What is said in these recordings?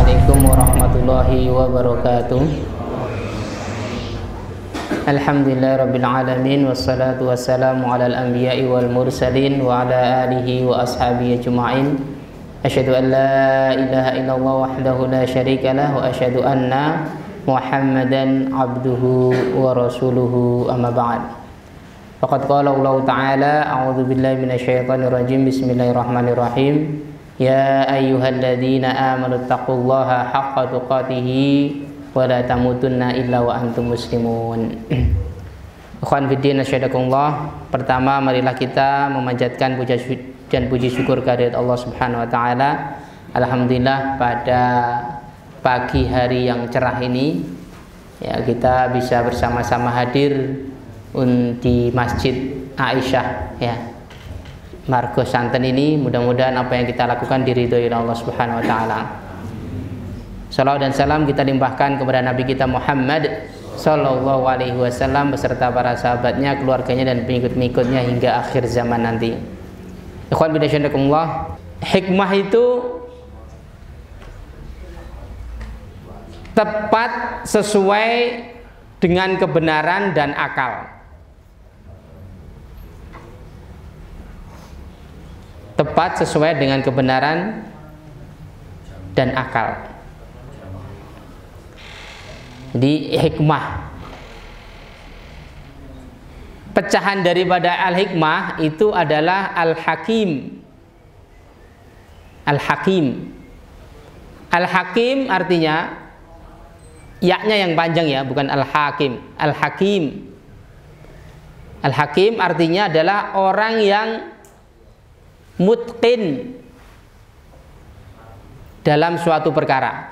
Assalamualaikum warahmatullahi wabarakatuh. Alhamdulillahirabbil alamin wassalatu wassalamu alal anbiya'i wal mursalin wa ala alihi wa ashabihi ajma'in. Asyhadu an la ilaha illallah wahdahu la syarika lah wa asyhadu anna Muhammadan abduhu wa rasuluhu amma ba'd. Faqad qala Allah ta'ala a'udzu billahi minasyaitonir rajim. Bismillahirrahmanirrahim. Ya ayyuhalladzina amanu taqullaha haqqa tuqatih wa la tamutunna illa wa antum muslimun. Ikhwan fillah nasyhadakumullah. Pertama, marilah kita memanjatkan puja dan puji syukur kehadirat Allah Subhanahu wa taala. Alhamdulillah pada pagi hari yang cerah ini ya kita bisa bersama-sama hadir di Masjid Aisyah ya. Margo santen ini, mudah-mudahan apa yang kita lakukan diridhoi Allah Subhanahu wa taala. Salawat dan salam kita limpahkan kepada Nabi kita Muhammad sallallahu alaihi wasallam beserta para sahabatnya, keluarganya dan pengikut-pengikutnya hingga akhir zaman nanti. Ikhwan fillah, hikmah itu tepat sesuai dengan kebenaran dan akal. Tepat sesuai dengan kebenaran dan akal. Jadi hikmah, pecahan daripada al-hikmah itu adalah al-hakim. Al-hakim. Al-hakim artinya ya-nya yang panjang ya, bukan al-hakim. Al-hakim. Al-hakim artinya adalah orang yang mutqin dalam suatu perkara.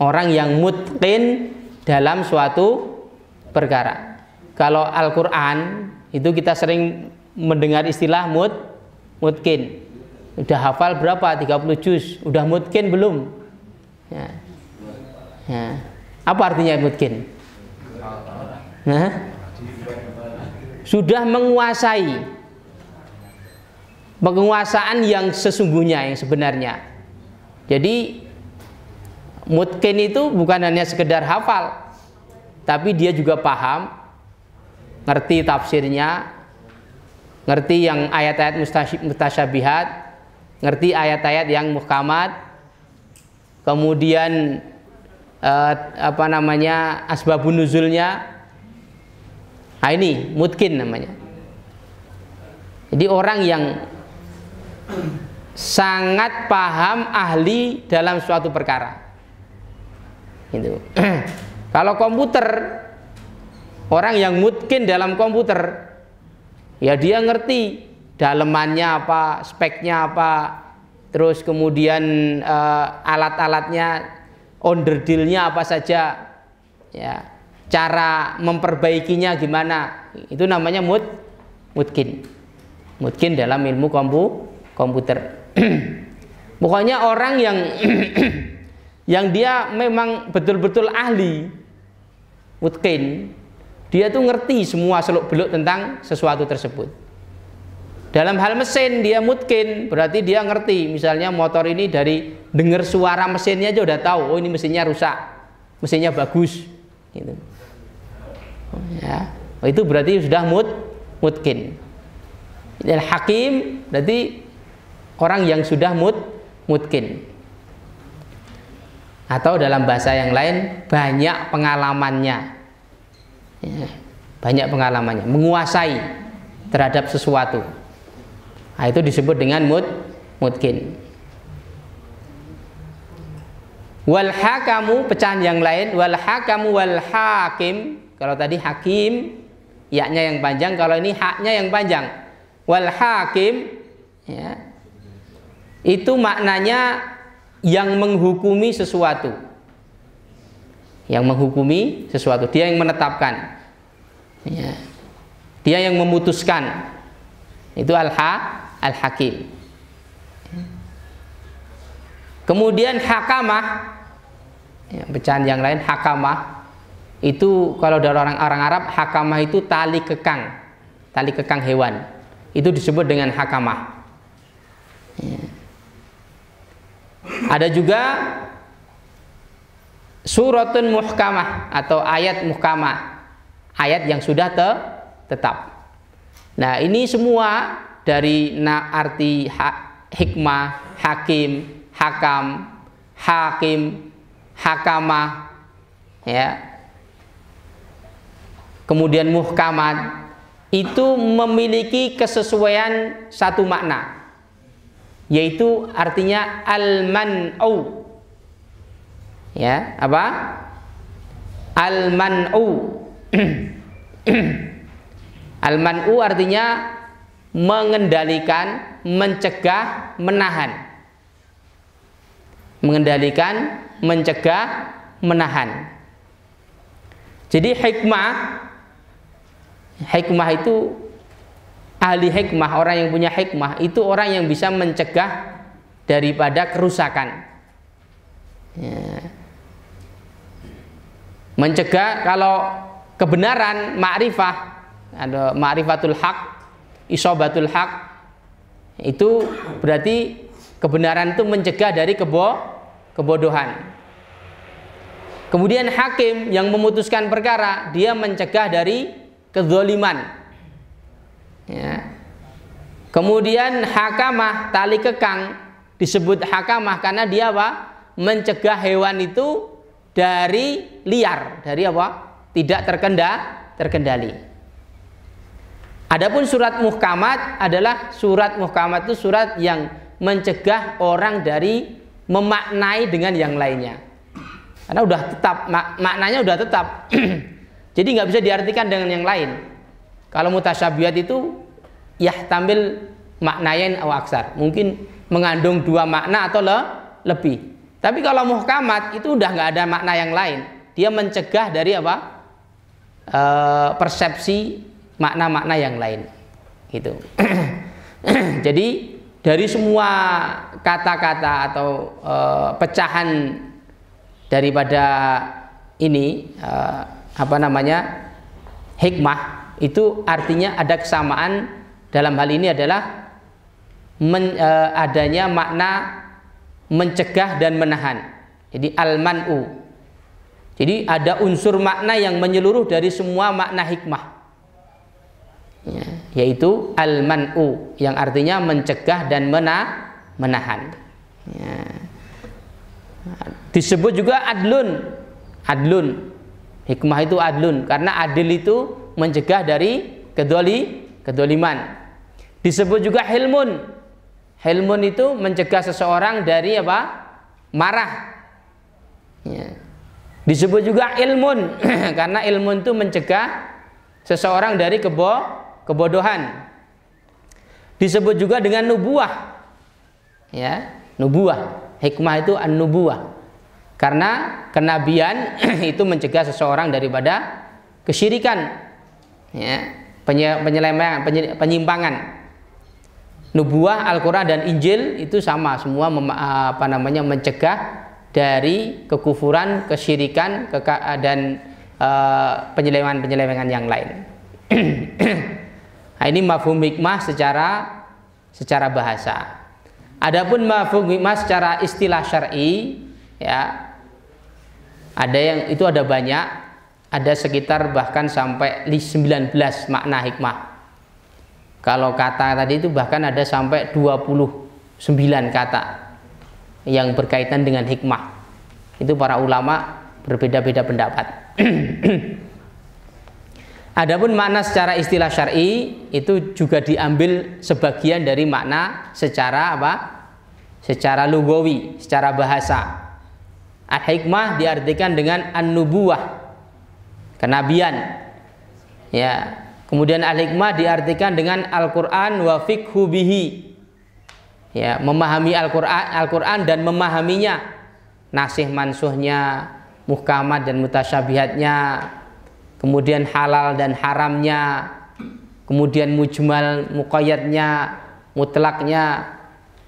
Orang yang mutqin dalam suatu perkara. Kalau Al-Quran itu kita sering mendengar istilah mutqin. Udah hafal berapa? 30 juz. Udah mutqin belum? Ya. Ya. Apa artinya mutqin? Sudah menguasai. Penguasaan yang sesungguhnya, yang sebenarnya. Jadi mutqin itu bukan hanya sekedar hafal, tapi dia juga paham, ngerti tafsirnya, ngerti yang ayat-ayat mutasyabihat, ngerti ayat-ayat yang muhkamat, kemudian asbabun nuzulnya. Nah, ini mutqin namanya. Jadi orang yang sangat paham, ahli dalam suatu perkara. Gitu. Kalau komputer, orang yang mutqin dalam komputer, ya dia ngerti dalemannya apa, speknya apa, terus kemudian alat-alatnya, onderdilnya apa saja, ya, cara memperbaikinya gimana. Itu namanya mutqin. Mutqin dalam ilmu komputer. Pokoknya orang yang yang dia memang betul-betul ahli, mutqin, dia tuh ngerti semua seluk-beluk tentang sesuatu tersebut. Dalam hal mesin dia mutqin, berarti dia ngerti. Misalnya motor ini dari dengar suara mesinnya aja udah tahu, oh ini mesinnya rusak, mesinnya bagus, gitu. Ya, itu berarti sudah mutqin. Al-hakim berarti orang yang sudah mutqin. Atau dalam bahasa yang lain banyak pengalamannya. Ya, banyak pengalamannya, menguasai terhadap sesuatu. Nah, itu disebut dengan mutqin. Wal hakamu, pecahan yang lain, wal hakamu wal hakim. Kalau tadi hakim ya-nya yang panjang, kalau ini haknya yang panjang. Wal hakim ya, itu maknanya yang menghukumi sesuatu. Yang menghukumi sesuatu, dia yang menetapkan ya. Dia yang memutuskan. Itu al-hakim. Kemudian hakamah ya, pecahan yang lain hakamah itu kalau dari orang Arab, hakamah itu tali kekang hewan. Itu disebut dengan hakamah. Ya. Ada juga suratun muhkamah atau ayat muhkamah, ayat yang sudah tetap. Nah, ini semua dari arti hikmah, hakim, hakam, hakim, hakamah, ya. Kemudian muhkamat itu memiliki kesesuaian satu makna, yaitu artinya al-man'u. Ya, apa? Al-man'u. Al-man'u artinya mengendalikan, mencegah, menahan. Mengendalikan, mencegah, menahan. Jadi hikmah itu, ahli hikmah, orang yang punya hikmah itu orang yang bisa mencegah daripada kerusakan, ya. Mencegah kalau kebenaran, ma'rifah, ada ma'rifatul haq, isobatul haq, itu berarti kebenaran itu mencegah dari kebodohan. Kemudian hakim yang memutuskan perkara, dia mencegah dari kezaliman, ya. Kemudian hakamah, tali kekang, disebut hakamah karena dia apa? Mencegah hewan itu dari liar, dari apa? Tidak terkendali. Adapun surat muhkamat adalah itu surat yang mencegah orang dari memaknai dengan yang lainnya. Karena udah tetap, maknanya udah tetap. Jadi nggak bisa diartikan dengan yang lain. Kalau mutasyabihat itu yahtamil maknain aw aksar, mungkin mengandung dua makna atau lebih. Tapi kalau muhkamat itu udah nggak ada makna yang lain. Dia mencegah dari apa? Persepsi makna-makna yang lain, gitu. Jadi dari semua kata-kata atau pecahan daripada ini hikmah itu artinya ada kesamaan. Dalam hal ini adalah adanya makna mencegah dan menahan. Jadi al-man'u. Jadi ada unsur makna yang menyeluruh dari semua makna hikmah, ya, yaitu al-man'u yang artinya mencegah dan menahan, ya. Disebut juga adlun. Hikmah itu adlun karena adil itu mencegah dari kedoliman. Disebut juga hilmun. Hilmun itu mencegah seseorang dari apa? Marah, ya. Disebut juga ilmun karena ilmun itu mencegah seseorang dari kebodohan. Disebut juga dengan nubuah, ya, nubuah. Hikmah itu an-nubuah karena kenabian itu mencegah seseorang daripada kesyirikan, ya, penyimpangan. Nubuah, Al-Quran dan Injil itu sama, semua mencegah dari kekufuran, kesyirikan, dan penyelewengan yang lain. Nah, ini mafhum hikmah secara bahasa. Adapun mafhum hikmah secara istilah syar'i, ya, ada banyak, ada sekitar bahkan sampai 19 makna hikmah. Kalau kata tadi itu bahkan ada sampai 29 kata yang berkaitan dengan hikmah. Itu para ulama berbeda-beda pendapat. Adapun makna secara istilah syar'i itu juga diambil sebagian dari makna secara apa? Secara lugawi, secara bahasa. Al-hikmah diartikan dengan an-nubuwah, kenabian. Ya. Kemudian al-hikmah diartikan dengan Al-Qur'an wa fiqhu bihi. Ya, memahami Al-Qur'an dan memahaminya. Nasih mansuhnya, muhkamat dan mutasyabihatnya, kemudian halal dan haramnya, kemudian mujmal, muqayyadnya, mutlaknya,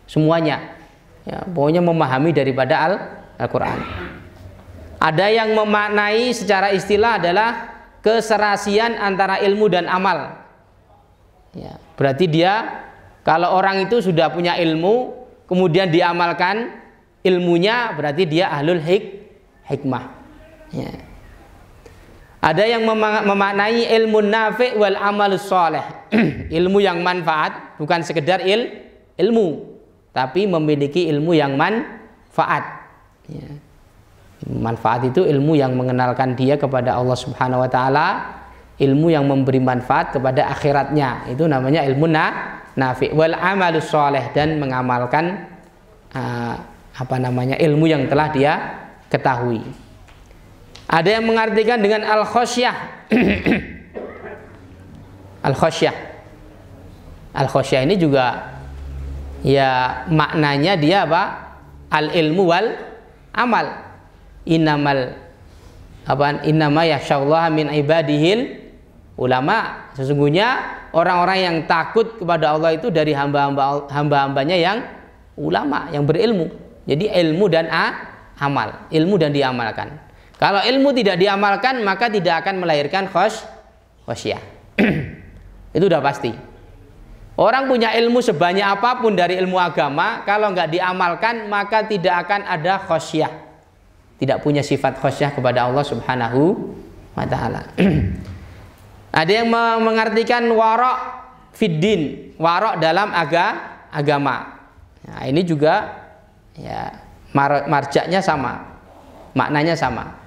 semuanya. Ya, pokoknya memahami daripada Al-Quran. Ada yang memaknai secara istilah adalah keserasian antara ilmu dan amal. Ya, berarti dia, kalau orang itu sudah punya ilmu, kemudian diamalkan, ilmunya, berarti dia ahlul hikmah. Ya. Ada yang memaknai ilmu nafi' wal amalus sholeh. Ilmu yang manfaat, bukan sekedar ilmu, tapi memiliki ilmu yang manfaat. Ya. Manfaat itu ilmu yang mengenalkan dia kepada Allah Subhanahu wa taala, ilmu yang memberi manfaat kepada akhiratnya. Itu namanya ilmu nafi'. Wal amalus sholeh, dan mengamalkan ilmu yang telah dia ketahui. Ada yang mengartikan dengan al-khosyah. Al-khosyah. Al-khosyah ini juga ya maknanya dia apa? Al-ilmu wal amal. Innama yakhsyallaha min ibadihil ulama. Sesungguhnya orang-orang yang takut kepada Allah itu dari hamba-hambanya yang ulama, yang berilmu. Jadi ilmu dan amal, ilmu dan diamalkan. Kalau ilmu tidak diamalkan, maka tidak akan melahirkan khosyah. Itu udah pasti. Orang punya ilmu sebanyak apapun dari ilmu agama, kalau nggak diamalkan, maka tidak akan ada khosyah. Tidak punya sifat khosyah kepada Allah Subhanahu wa ta'ala. Ada yang mengartikan warok fiddin, warok dalam agama. Nah, ini juga ya marjaknya sama, maknanya sama.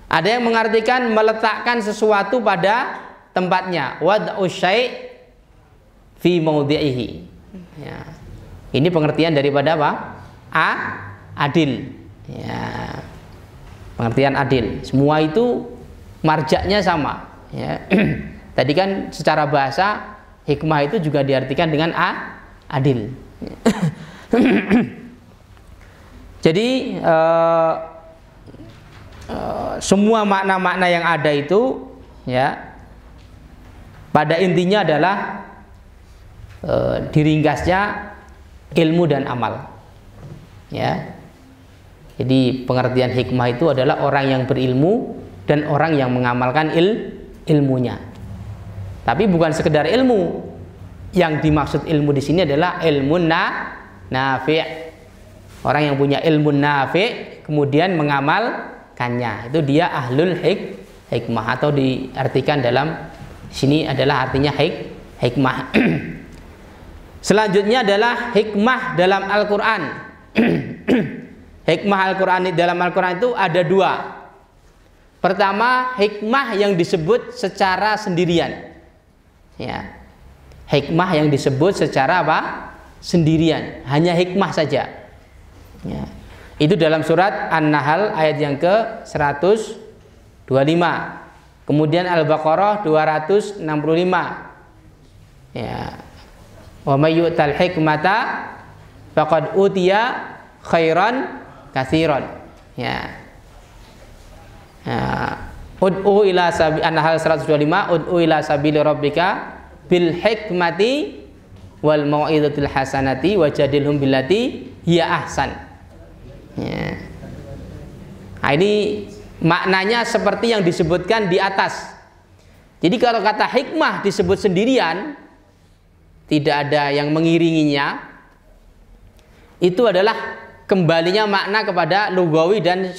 Ada yang mengartikan meletakkan sesuatu pada tempatnya, wad'u syai' fi maudhi'ihi. Ya. Ini pengertian daripada apa? Adil. Ya. Pengertian adil. Semua itu marjaknya sama. Ya. Tadi kan secara bahasa hikmah itu juga diartikan dengan adil. Jadi semua makna-makna yang ada itu ya pada intinya adalah diringkasnya ilmu dan amal. Ya. Jadi pengertian hikmah itu adalah orang yang berilmu dan orang yang mengamalkan ilmunya. Tapi bukan sekedar ilmu. Yang dimaksud ilmu di sini adalah ilmu nafi'. Orang yang punya ilmu nafi' kemudian mengamalkannya, itu dia ahlul hikmah, atau diartikan dalam sini adalah artinya hikmah. Selanjutnya adalah hikmah dalam Al-Quran. Hikmah Al-Quran dalam Al-Quran itu ada dua. Pertama, hikmah yang disebut secara sendirian. Ya. Hikmah yang disebut secara apa? Sendirian, hanya hikmah saja. Ya. Itu dalam surat An-Nahl ayat yang ke-125. Kemudian Al-Baqarah 265. Ya. Wa may yu'tal hikmata faqad utiya khairan katsiran. Ya. Ud'u ila sabi An-Nahl 125, ud'u ila sabili rabbika bil hikmati wal mau'izatil hasanati wajadilhum billati hiya ahsan. Ya. Nah, ini maknanya seperti yang disebutkan di atas. Jadi kalau kata hikmah disebut sendirian, tidak ada yang mengiringinya, itu adalah kembalinya makna kepada lugawi dan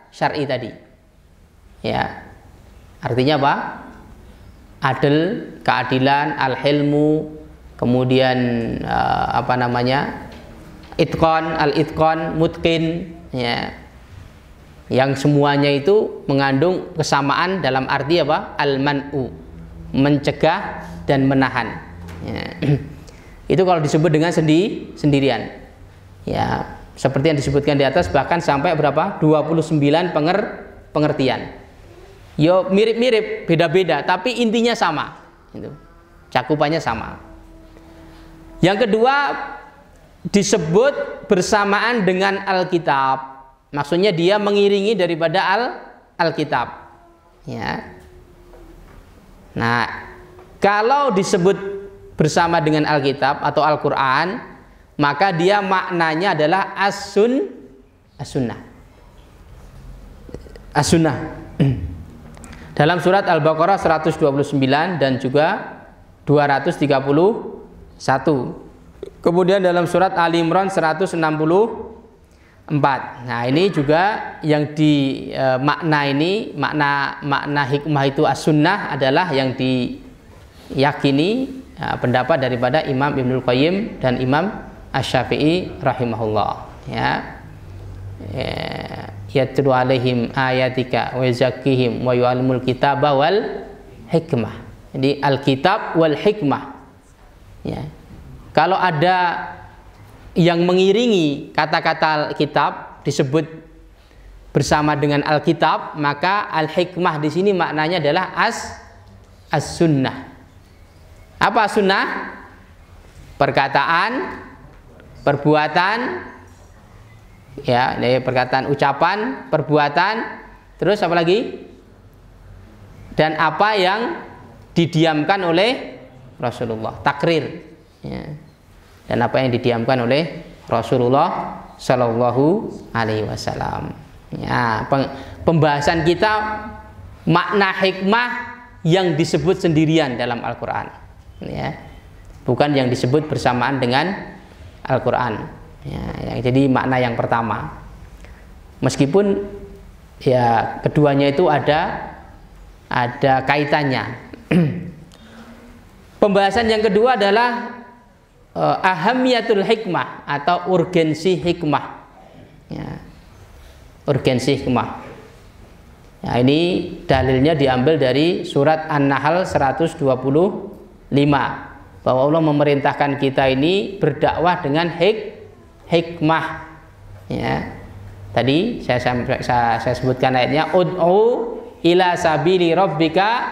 syar'i tadi. Ya. Artinya apa? Adil, keadilan, al-hilmu, kemudian itqan, al-itqan, mutqin, ya. Yang semuanya itu mengandung kesamaan dalam arti apa? Al-man'u, mencegah dan menahan. Ya. Itu kalau disebut dengan sendirian. Ya, seperti yang disebutkan di atas, bahkan sampai berapa? 29 pengertian. Yo mirip-mirip, beda-beda, tapi intinya sama. Itu. Cakupannya sama. Yang kedua, disebut bersamaan dengan Alkitab. Maksudnya dia mengiringi daripada Alkitab. Ya. Nah, kalau disebut bersama dengan Alkitab atau Al-Quran, maka dia maknanya adalah as-sunnah. As-sunnah. Dalam surat Al-Baqarah 129 dan juga 231. Kemudian dalam surat Ali Imran 161 4. Nah, ini juga yang di makna hikmah itu as-sunnah adalah yang diyakini pendapat daripada Imam Ibnul Qayyim dan Imam Asy-Syafi'i rahimahullah, ya. Yatlu alaihim ayatika wa yuzakkihim wa yu'allimul kitaba wal hikmah. Jadi alkitab wal hikmah, ya. Kalau ada yang mengiringi kata-kata kitab disebut bersama dengan alkitab, maka al-hikmah di sini maknanya adalah as-sunnah. Apa sunnah? Perkataan, perbuatan, ya, dari perkataan, ucapan, perbuatan, terus apa lagi? Dan apa yang didiamkan oleh Rasulullah, takrir, ya. Dan apa yang didiamkan oleh Rasulullah Shallallahu Alaihi Wasallam. Ya, pembahasan kita makna hikmah yang disebut sendirian dalam Al-Quran, ya, bukan yang disebut bersamaan dengan Al-Quran. Ya, jadi makna yang pertama, meskipun ya keduanya itu ada kaitannya. Pembahasan yang kedua adalah ahamiyatul hikmah atau urgensi hikmah, ya, urgensi hikmah. Ya, ini dalilnya diambil dari surat An-Nahl 125, bahwa Allah memerintahkan kita ini berdakwah dengan hikmah, ya. Tadi saya sebutkan ayatnya, ud'u ila sabili rabbika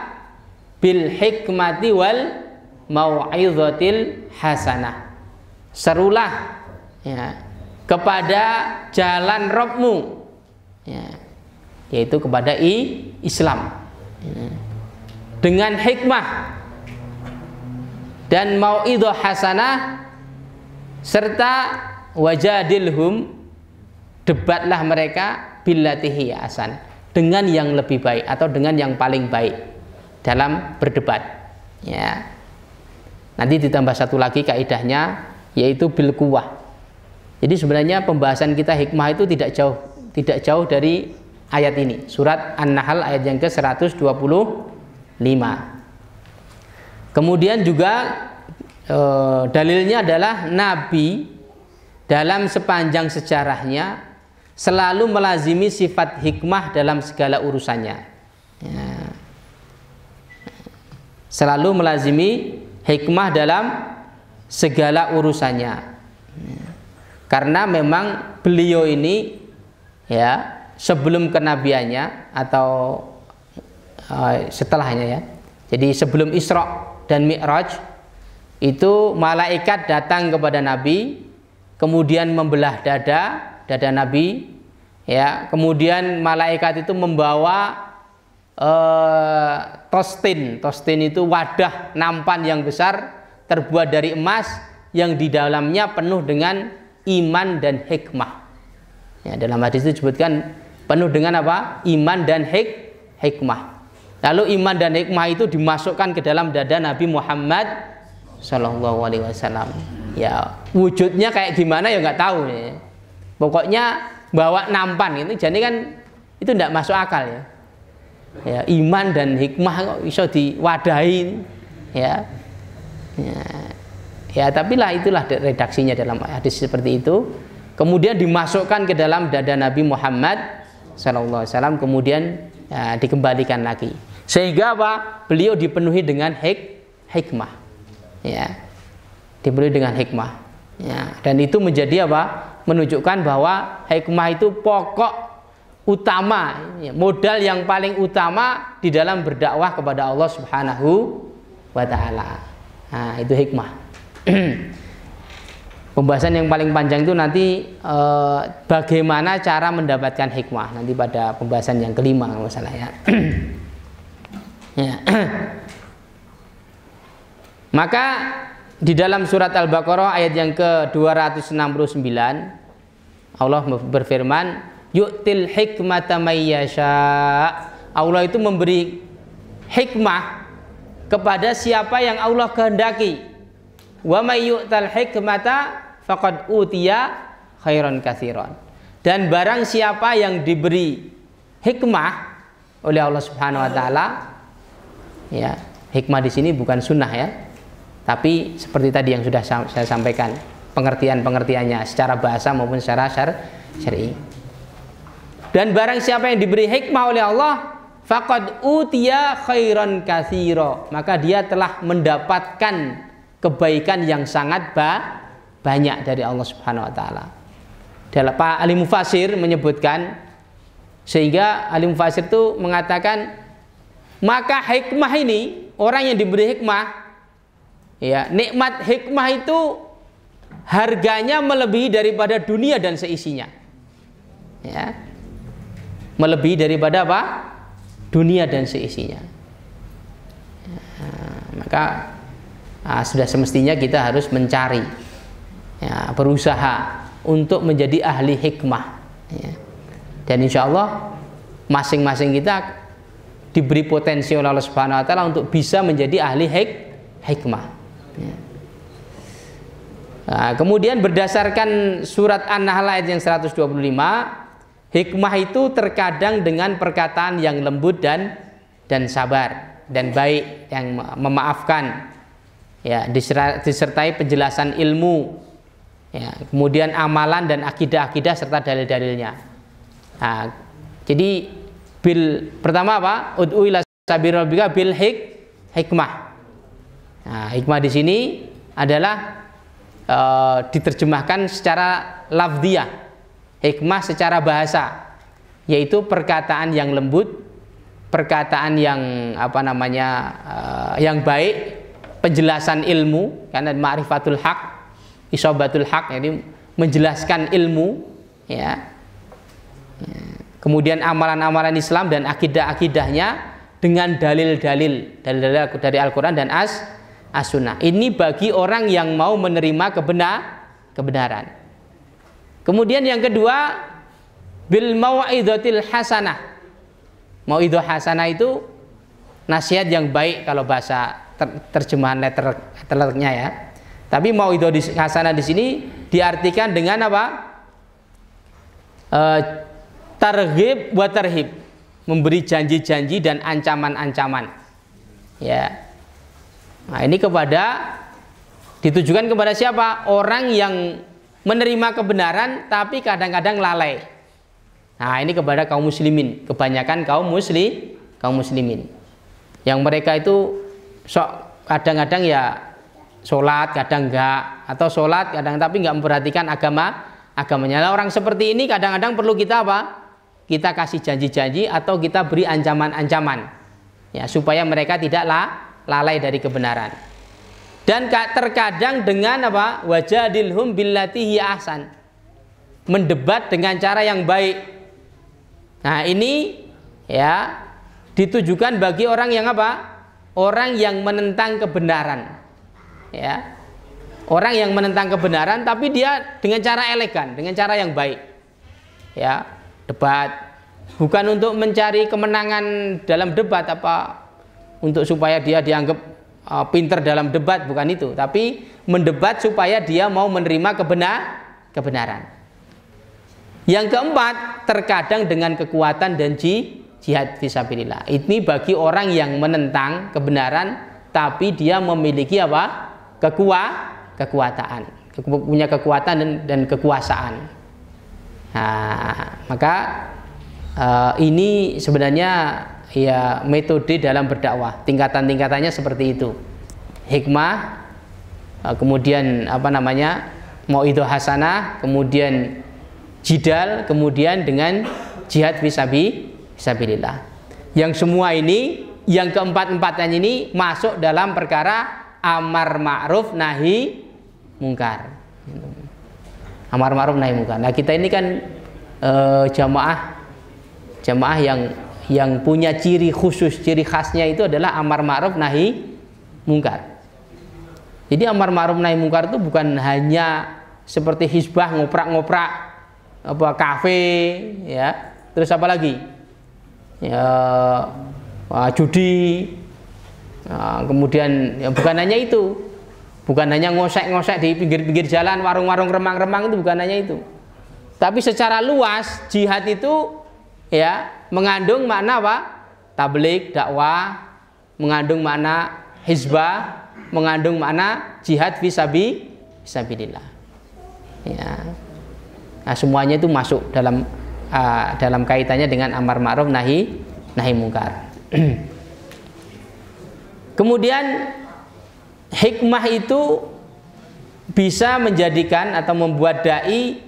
bil hikmati wal mau'izatil hasanah. Serulah, ya, kepada jalan Rabbmu, ya, yaitu kepada Islam, ya, dengan hikmah dan mau'izah hasanah, serta wajadilhum, debatlah mereka billati hiya ahsan, dengan yang lebih baik atau dengan yang paling baik dalam berdebat, ya. Nanti ditambah satu lagi kaidahnya, yaitu bil quwwah. Jadi sebenarnya pembahasan kita hikmah itu tidak jauh dari ayat ini, surat An-Nahl ayat yang ke-125. Kemudian juga dalilnya adalah Nabi dalam sepanjang sejarahnya selalu melazimi sifat hikmah dalam segala urusannya, ya. Selalu melazimi hikmah dalam segala urusannya, karena memang beliau ini, ya, sebelum kenabiannya atau setelahnya, ya. Jadi sebelum Isra dan Mi'raj itu malaikat datang kepada Nabi, kemudian membelah dada Nabi, ya. Kemudian malaikat itu membawa tostin itu wadah nampan yang besar terbuat dari emas yang di dalamnya penuh dengan iman dan hikmah, ya. Dalam hadis itu disebutkan penuh dengan apa? Iman dan hikmah. Lalu iman dan hikmah itu dimasukkan ke dalam dada Nabi Muhammad Shallallahu Alaihi Wasallam. Ya, wujudnya kayak gimana ya nggak tahu, ya. Pokoknya bawa nampan itu, jadi kan itu tidak masuk akal, ya. Ya, iman dan hikmah kok bisa diwadahi, ya. Ya, tapi lah itulah redaksinya dalam hadis seperti itu. Kemudian dimasukkan ke dalam dada Nabi Muhammad SAW, kemudian ya, dikembalikan lagi, sehingga apa? Beliau dipenuhi dengan hikmah, ya, dipenuhi dengan hikmah, ya. Dan itu menjadi apa? Menunjukkan bahwa hikmah itu pokok utama, modal yang paling utama di dalam berdakwah kepada Allah Subhanahu wa Ta'ala. Nah, itu hikmah. Pembahasan yang paling panjang itu nanti bagaimana cara mendapatkan hikmah, nanti pada pembahasan yang kelima masalah, ya. Ya. Maka di dalam surat Al-Baqarah ayat yang ke-269 Allah berfirman, yu'til hikmata may yasha. Allah itu memberi hikmah kepada siapa yang Allah kehendaki. Wa may yu'tal hikmata faqad utiya khairan katsiran. Dan barang siapa yang diberi hikmah oleh Allah Subhanahu wa taala, ya, hikmah di sini bukan sunnah ya, tapi seperti tadi yang sudah saya sampaikan, pengertiannya secara bahasa maupun secara syar'i. Dan barang siapa yang diberi hikmah oleh Allah, faqad utiya khairan katsira, maka dia telah mendapatkan kebaikan yang sangat banyak dari Allah Subhanahu wa taala. Dalam Pak ahli mufasir menyebutkan, sehingga ahli mufasir itu mengatakan, maka hikmah ini, orang yang diberi hikmah, ya, nikmat hikmah itu harganya melebihi daripada dunia dan seisinya, ya, melebihi daripada apa? Dunia dan seisinya. Maka sudah semestinya kita harus mencari, ya, berusaha untuk menjadi ahli hikmah, ya. Dan insya Allah masing-masing kita diberi potensi oleh Allah Subhanahu wa taala untuk bisa menjadi ahli hikmah, ya. Nah, kemudian berdasarkan surat An-Nahl ayat yang 125, hikmah itu terkadang dengan perkataan yang lembut dan sabar dan baik, yang memaafkan, ya, disertai penjelasan ilmu, ya, kemudian amalan dan akidah-akidah serta dalil-dalilnya. Nah, jadi pertama apa? Ud'u ila sabili rabbika bil hikmah. Nah, hikmah di sini adalah diterjemahkan secara lafdhiyah. Hikmah secara bahasa, yaitu perkataan yang lembut, perkataan yang yang baik, penjelasan ilmu, karena ma'rifatul haq, isobatul haq, jadi menjelaskan ilmu, ya. Kemudian amalan-amalan Islam dan akidah-akidahnya dengan dalil-dalil dari Al-Quran dan As-Sunnah. Ini bagi orang yang mau menerima kebenaran. Kemudian yang kedua, bil mau'izatil hasanah. Mau'izah hasanah itu nasihat yang baik kalau bahasa terjemahan letternya, ya. Tapi mau'izah hasanah di sini diartikan dengan apa? Targhib wa tarhib, memberi janji-janji dan ancaman-ancaman, ya. Nah, ini ditujukan kepada siapa? Orang yang menerima kebenaran tapi kadang-kadang lalai. Nah, ini kepada kaum muslimin, kebanyakan kaum muslimin, yang mereka itu kadang-kadang ya sholat, kadang enggak, atau sholat kadang tapi enggak memperhatikan agamanya. Nah, orang seperti ini kadang-kadang perlu kita apa? Kita kasih janji-janji atau kita beri ancaman-ancaman, ya, supaya mereka tidak lalai dari kebenaran. Dan terkadang dengan apa? Wajadilhum billati hiya ahsan, mendebat dengan cara yang baik. Nah, ini, ya, ditujukan bagi orang yang apa? Orang yang menentang kebenaran, ya. Orang yang menentang kebenaran tapi dia dengan cara elegan, dengan cara yang baik, ya. Debat bukan untuk mencari kemenangan dalam debat, untuk supaya dia dianggap pinter dalam debat, bukan itu, tapi mendebat supaya dia mau menerima kebenaran. Yang keempat, terkadang dengan kekuatan dan jihad fisabilillah. Ini bagi orang yang menentang kebenaran tapi dia memiliki apa? Kekuatan, punya kekuatan dan kekuasaan. Nah, maka ini sebenarnya, ya, metode dalam berdakwah, tingkatan-tingkatannya seperti itu. Hikmah, kemudian mau'izah hasanah, kemudian jidal, kemudian dengan jihad fisabilillah. Yang semua ini, yang keempat-empatnya ini masuk dalam perkara amar ma'ruf nahi mungkar. Amar ma'ruf nahi mungkar. Nah, kita ini kan jamaah yang punya ciri khusus, ciri khasnya itu adalah amar ma'ruf nahi mungkar. Jadi amar ma'ruf nahi mungkar itu bukan hanya seperti hizbah ngoprak-ngoprak kafe, ya. Terus apa lagi? Ya, judi. Nah, kemudian ya, bukan hanya itu. Bukan hanya ngosek-ngosek di pinggir-pinggir jalan, warung-warung remang-remang, itu bukan hanya itu. Tapi secara luas jihad itu ya mengandung makna apa? Tabligh, dakwah, mengandung makna hizbah, mengandung makna jihad fisabilillah. Ya. Nah, semuanya itu masuk dalam kaitannya dengan amar ma'ruf nahi mungkar. Kemudian hikmah itu bisa menjadikan atau membuat dai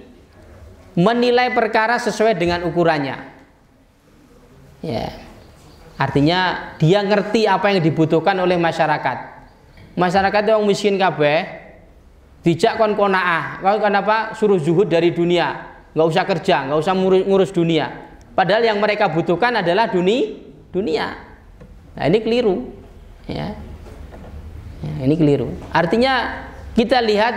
menilai perkara sesuai dengan ukurannya. Ya. Artinya dia ngerti apa yang dibutuhkan oleh masyarakat. Masyarakat yang miskin kabeh dijak kon qanaah. Kenapa? Suruh zuhud dari dunia, nggak usah kerja, nggak usah ngurus dunia. Padahal yang mereka butuhkan adalah dunia. Nah, ini keliru. Ya, ini keliru. Artinya kita lihat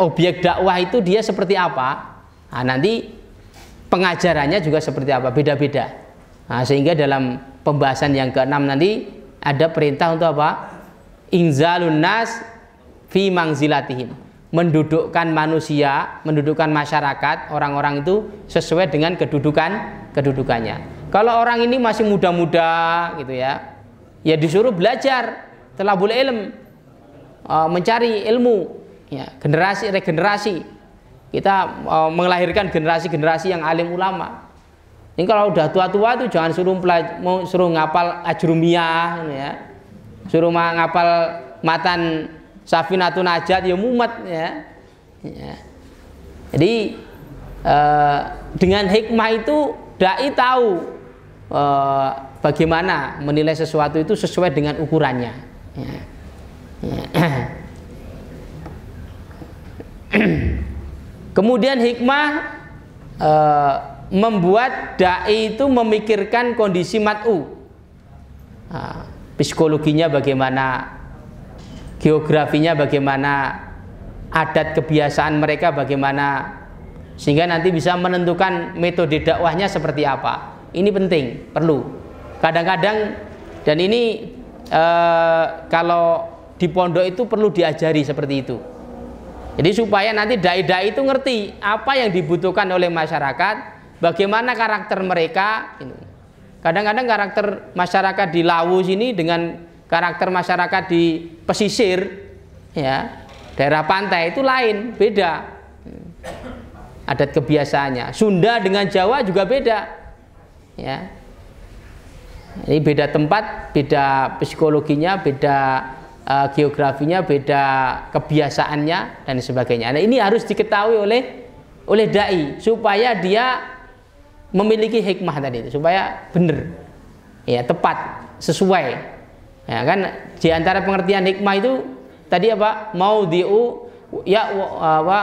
objek dakwah itu dia seperti apa. Nah, nanti pengajarannya juga seperti apa, beda-beda. Nah, sehingga dalam pembahasan yang ke-6 nanti ada perintah untuk apa? Inzalun nas fi manzilatihim. Mendudukkan manusia, mendudukkan masyarakat, orang-orang itu sesuai dengan kedudukannya. Kalau orang ini masih muda-muda gitu ya, ya disuruh belajar, talabul ilm, mencari ilmu, ya, regenerasi. Kita melahirkan generasi-generasi yang alim ulama. Ini kalau udah tua-tua tuh jangan suruh ngapal ajrumiyah, ya, suruh ngapal matan Safinatun Najat ya mumet ya. Jadi dengan hikmah itu dai tahu bagaimana menilai sesuatu itu sesuai dengan ukurannya. Ya. Kemudian hikmah membuat dai itu memikirkan kondisi mat'u, psikologinya bagaimana, geografinya bagaimana, adat kebiasaan mereka bagaimana, sehingga nanti bisa menentukan metode dakwahnya seperti apa. Ini penting, perlu. Kadang-kadang dan ini kalau di pondok itu perlu diajari seperti itu. Jadi supaya nanti dai-dai itu ngerti apa yang dibutuhkan oleh masyarakat, bagaimana karakter mereka. Kadang-kadang karakter masyarakat di Lawu sini dengan karakter masyarakat di pesisir, ya, daerah pantai itu lain, beda. Adat kebiasaannya. Sunda dengan Jawa juga beda. Ya. Ini beda tempat, beda psikologinya, beda geografinya, beda kebiasaannya dan sebagainya. Nah, ini harus diketahui oleh dai supaya dia memiliki hikmah tadi itu, supaya benar, ya, tepat, sesuai. Ya kan, di antara pengertian hikmah itu tadi apa? Maudhi'u ya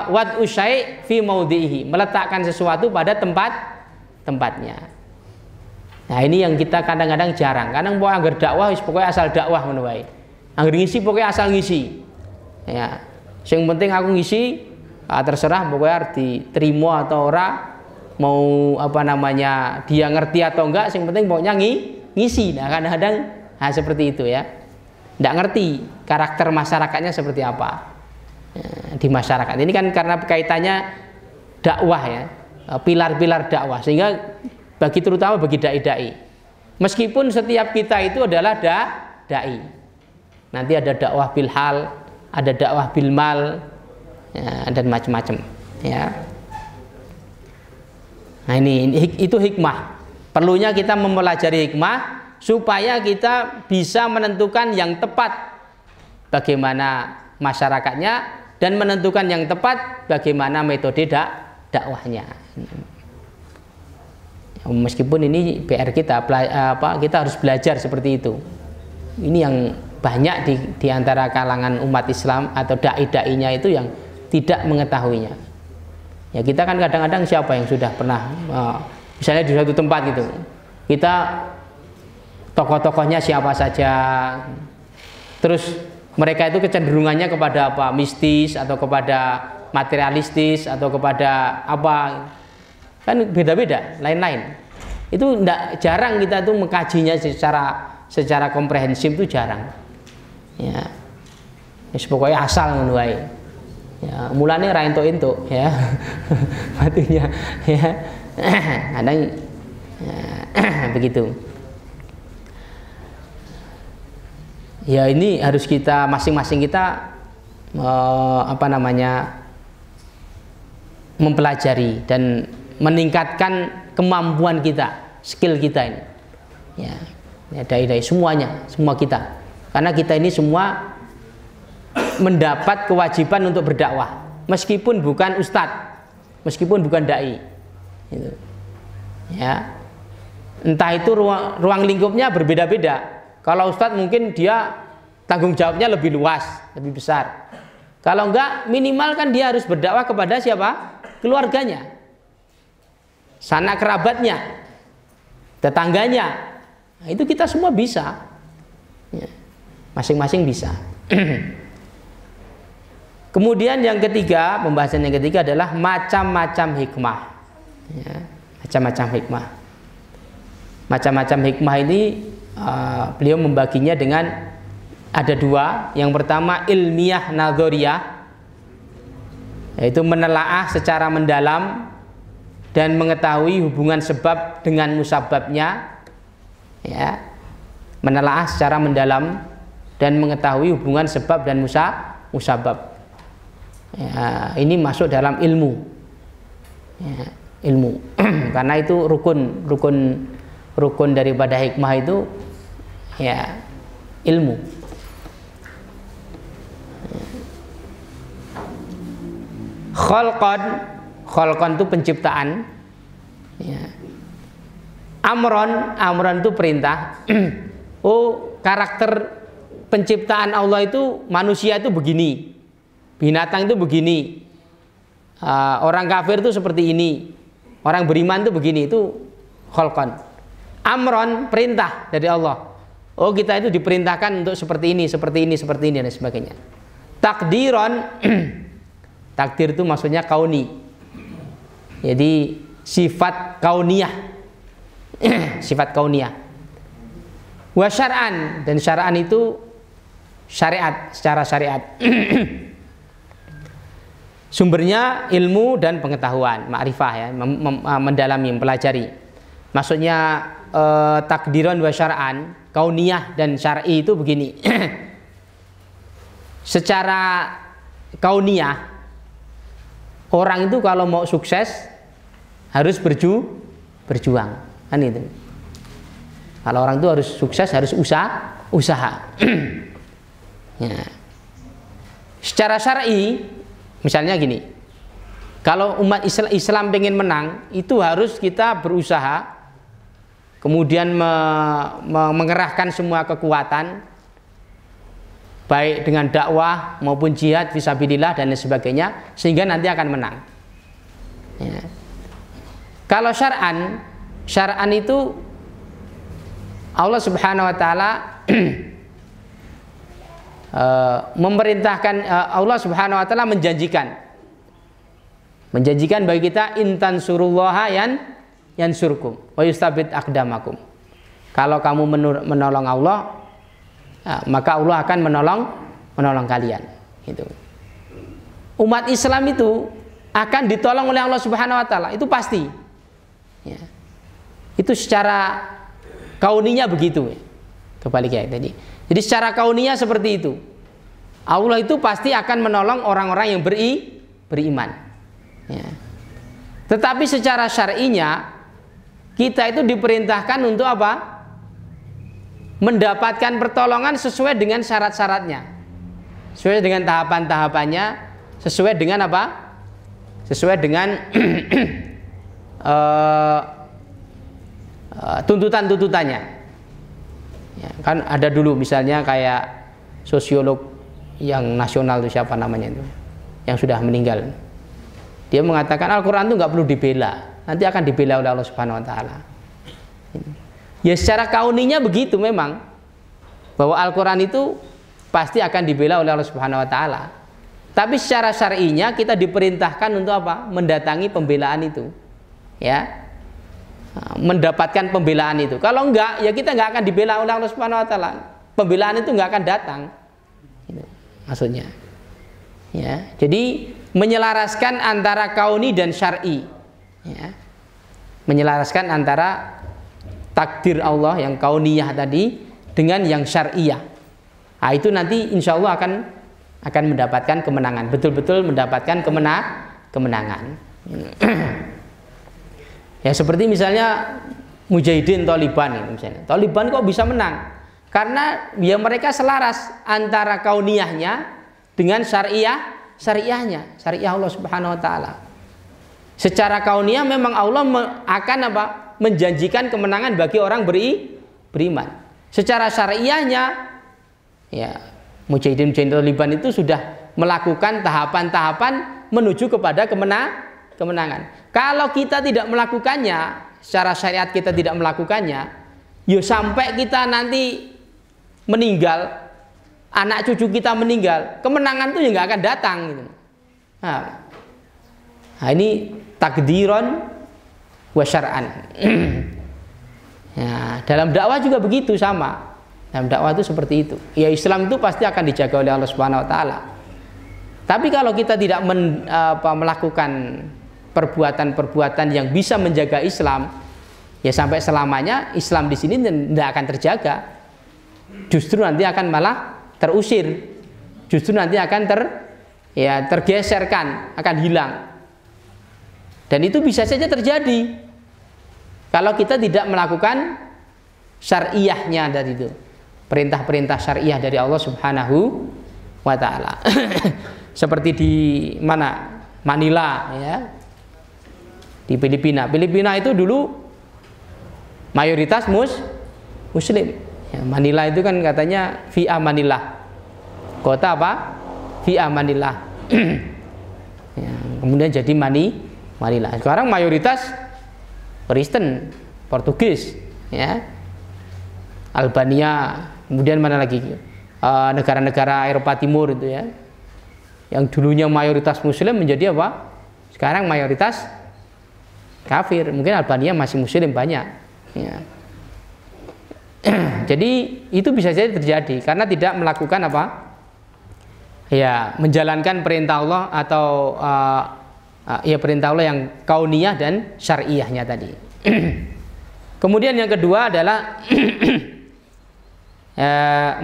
wad'u syai' fi maudhi'ihi, meletakkan sesuatu pada tempatnya. Nah, ini yang kita kadang-kadang jarang. Kadang mau anggar dakwah wis pokoke asal dakwah ngono wae. Anggar ngisi pokoknya asal ngisi. Ya. Yang penting aku ngisi, terserah pokoknya harus diterima atau ora, mau dia ngerti atau enggak, yang penting pokoknya ngisi. Nah, kadang-kadang seperti itu ya. Enggak ngerti karakter masyarakatnya seperti apa. Ya, di masyarakat. Ini kan karena kaitannya dakwah ya. Pilar-pilar dakwah, sehingga terutama bagi dai-dai. Meskipun setiap kita itu adalah dai. Nanti ada dakwah bil hal, ada dakwah bil mal, ya, dan macam-macam, ya. Nah, itu hikmah. Perlunya kita mempelajari hikmah supaya kita bisa menentukan yang tepat bagaimana masyarakatnya dan menentukan yang tepat bagaimana metode dakwahnya. Meskipun ini PR kita harus belajar seperti itu. Ini yang banyak di antara kalangan umat Islam atau dai-dainya itu yang tidak mengetahuinya. Ya, kita kan kadang-kadang siapa yang sudah pernah misalnya di suatu tempat gitu, kita tokoh-tokohnya siapa saja, terus mereka itu kecenderungannya kepada apa, mistis atau kepada materialistis atau kepada apa, kan beda-beda, lain-lain. Itu jarang kita tuh mengkajinya secara komprehensif, itu jarang. Ya, pokoknya asal ngono wae. Ya, mulane ra entuk-entuk ya. Batunya ya. Kadang begitu. Ya ini harus kita masing-masing kita mempelajari dan meningkatkan kemampuan kita, skill kita ini. Ya, dai-dai semuanya, semua kita. Karena kita ini semua mendapat kewajiban untuk berdakwah, meskipun bukan ustadz, meskipun bukan dai. Gitu. Ya, entah itu ruang lingkupnya berbeda-beda. Kalau ustadz mungkin dia tanggung jawabnya lebih luas, lebih besar. Kalau enggak, minimal kan dia harus berdakwah kepada siapa? Keluarganya, sanak kerabatnya, tetangganya. Nah, itu kita semua bisa, masing-masing bisa. Kemudian yang ketiga, pembahasan yang ketiga adalah macam-macam hikmah. Ya, macam-macam hikmah. Macam-macam hikmah ini beliau membaginya dengan ada dua. Yang pertama ilmiah nadhoriyah, yaitu menelaah secara mendalam dan mengetahui hubungan sebab dengan musababnya. Ya, menelaah secara mendalam dan mengetahui hubungan sebab dan musabab. Ya, ini masuk dalam ilmu. Ya, ilmu. Karena itu rukun daripada hikmah itu ya ilmu. Khalqan itu penciptaan. Ya. Amron itu perintah. Oh, karakter penciptaan Allah itu, manusia itu begini, binatang itu begini, orang kafir itu seperti ini, orang beriman itu begini. Itu khalqan. Amron, perintah dari Allah. Oh, kita itu diperintahkan untuk seperti ini, seperti ini, seperti ini dan sebagainya. Takdiron, takdir itu maksudnya kauni. Jadi sifat kauniyah. Sifat kauniyah. Wa syar'an, dan syar'an itu syariat, secara syariat. Sumbernya ilmu dan pengetahuan, ma'rifah ya, mendalami, mempelajari. Maksudnya takdiron wa syar'an, kauniyah dan syar'i itu begini. Secara kauniyah, orang itu kalau mau sukses harus berjuang, kan itu. Kalau orang itu harus sukses harus usaha. Ya. Secara syar'i, misalnya gini, kalau umat Islam pengen menang, itu harus kita berusaha, kemudian mengerahkan semua kekuatan, baik dengan dakwah maupun jihad fisabilillah dan lain sebagainya, sehingga nanti akan menang. Ya. Kalau syar'an itu Allah Subhanahu wa taala memerintahkan, Allah Subhanahu wa taala menjanjikan bagi kita, intan surullaha yansurkum wa yustabit aqdamakum. Kalau kamu menolong Allah, maka Allah akan menolong kalian. Gitu. Umat Islam itu akan ditolong oleh Allah Subhanahu wa taala, itu pasti. Ya. Itu secara kauninya begitu. Kembali kayak tadi. Jadi secara kauninya seperti itu. Allah itu pasti akan menolong orang-orang yang beriman. Ya. Tetapi secara syar'inya kita itu diperintahkan untuk apa? Mendapatkan pertolongan sesuai dengan syarat-syaratnya, sesuai dengan tahapan-tahapannya, sesuai dengan apa? Sesuai dengan tuntutan-tuntutannya. Ya, kan ada dulu misalnya kayak sosiolog yang nasional itu, siapa namanya itu, yang sudah meninggal. Dia mengatakan Al-Quran itu nggak perlu dibela, nanti akan dibela oleh Allah Subhanahu Wa Taala. Ya secara kauninya begitu memang, bahwa Al-Quran itu pasti akan dibela oleh Allah Subhanahu Wa Taala. Tapi secara syar'inya kita diperintahkan untuk apa? Mendatangi pembelaan itu, ya, mendapatkan pembelaan itu. Kalau enggak, ya kita enggak akan dibela oleh Allah Subhanahu Wa Taala. Pembelaan itu enggak akan datang. Gitu, maksudnya. Ya, jadi menyelaraskan antara kauni dan syar'i. Ya. Menyelaraskan antara takdir Allah yang kauniyah tadi dengan yang syar'iyah. Nah, itu nanti insya Allah akan mendapatkan kemenangan, betul-betul mendapatkan kemenangan. Ya, seperti misalnya Mujahidin Taliban, misalnya Taliban kok bisa menang? Karena ya mereka selaras antara kauniyahnya dengan syariahnya, syariah Allah Subhanahu wa taala. Secara kauniyah memang Allah akan menjanjikan kemenangan bagi orang beriman. Secara syariahnya ya Mujahidin Taliban itu sudah melakukan tahapan-tahapan menuju kepada kemenangan. Kalau kita tidak melakukannya, secara syariat kita tidak melakukannya, yo sampai kita nanti meninggal, anak cucu kita meninggal, kemenangan itu ya nggak akan datang gitu. Nah, ini takdiron wa syar'an. Ya, dalam dakwah juga begitu, sama. Dalam dakwah itu seperti itu. Ya, Islam itu pasti akan dijaga oleh Allah Subhanahu wa taala. Tapi kalau kita tidak melakukan perbuatan-perbuatan yang bisa menjaga Islam, ya sampai selamanya Islam di sini tidak akan terjaga. Justru nanti akan malah terusir. Justru nanti akan tergeserkan, akan hilang. Dan itu bisa saja terjadi kalau kita tidak melakukan syariahnya dari itu, perintah-perintah syariah dari Allah Subhanahu wa taala. Seperti di mana? Manila, ya. Di Filipina. Filipina itu dulu mayoritas muslim. Ya, Manila itu kan katanya fi amanillah. Kota apa? Fi amanillah. Ya, kemudian jadi Manila. Sekarang mayoritas Kristen, Portugis, ya. Albania, kemudian mana lagi? Negara-negara Eropa Timur itu ya. Yang dulunya mayoritas muslim menjadi apa? Sekarang mayoritas kafir. Mungkin Albania masih muslim banyak, ya. Jadi itu bisa saja terjadi karena tidak melakukan apa? Ya, menjalankan perintah Allah atau ya perintah Allah yang kauniyah dan syariahnya tadi. Kemudian yang kedua adalah